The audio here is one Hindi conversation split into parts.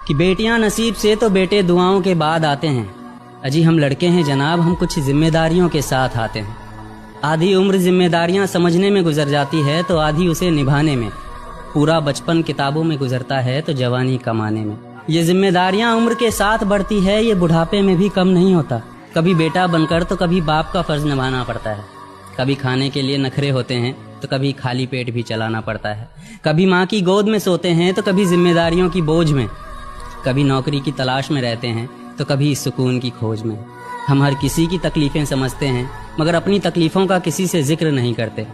कि बेटियां नसीब से तो बेटे दुआओं के बाद आते हैं। अजी हम लड़के हैं जनाब, हम कुछ जिम्मेदारियों के साथ आते हैं। आधी उम्र जिम्मेदारियां समझने में गुजर जाती है तो आधी उसे निभाने में। पूरा बचपन किताबों में गुजरता है तो जवानी कमाने में। ये जिम्मेदारियां उम्र के साथ बढ़ती है, ये बुढ़ापे में भी कम नहीं होता। कभी बेटा बनकर तो कभी बाप का फर्ज निभाना पड़ता है। कभी खाने के लिए नखरे होते हैं तो कभी खाली पेट भी चलाना पड़ता है। कभी माँ की गोद में सोते हैं तो कभी जिम्मेदारियों की बोझ में। कभी नौकरी की तलाश में रहते हैं तो कभी सुकून की खोज में। हम हर किसी की तकलीफ़ें समझते हैं मगर अपनी तकलीफ़ों का किसी से जिक्र नहीं करते।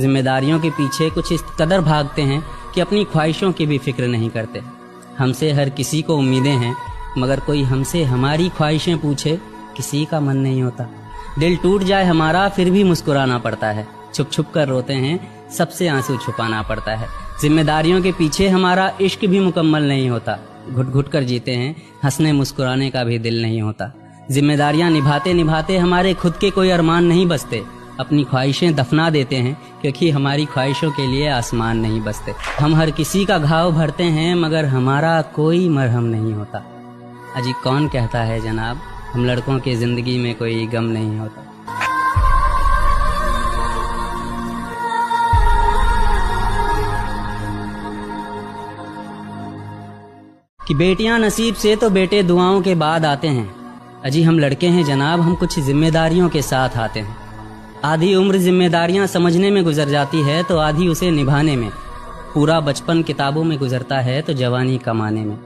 जिम्मेदारियों के पीछे कुछ इस कदर भागते हैं कि अपनी ख्वाहिशों की भी फिक्र नहीं करते। हमसे हर किसी को उम्मीदें हैं मगर कोई हमसे हमारी ख्वाहिशें पूछे किसी का मन नहीं होता। दिल टूट जाए हमारा फिर भी मुस्कुराना पड़ता है। छुप छुप कर रोते हैं, सबसे आंसू छुपाना पड़ता है। जिम्मेदारियों के पीछे हमारा इश्क भी मुकम्मल नहीं होता। घुट घुट कर जीते हैं, हंसने मुस्कुराने का भी दिल नहीं होता। जिम्मेदारियां निभाते निभाते हमारे खुद के कोई अरमान नहीं बसते। अपनी ख्वाहिशें दफना देते हैं क्योंकि हमारी ख्वाहिशों के लिए आसमान नहीं बसते। हम हर किसी का घाव भरते हैं मगर हमारा कोई मरहम नहीं होता। अजी कौन कहता है जनाब, हम लड़कों की जिंदगी में कोई गम नहीं होता। कि बेटियां नसीब से तो बेटे दुआओं के बाद आते हैं। अजी हम लड़के हैं जनाब, हम कुछ जिम्मेदारियों के साथ आते हैं। आधी उम्र जिम्मेदारियां समझने में गुजर जाती है तो आधी उसे निभाने में। पूरा बचपन किताबों में गुजरता है तो जवानी कमाने में।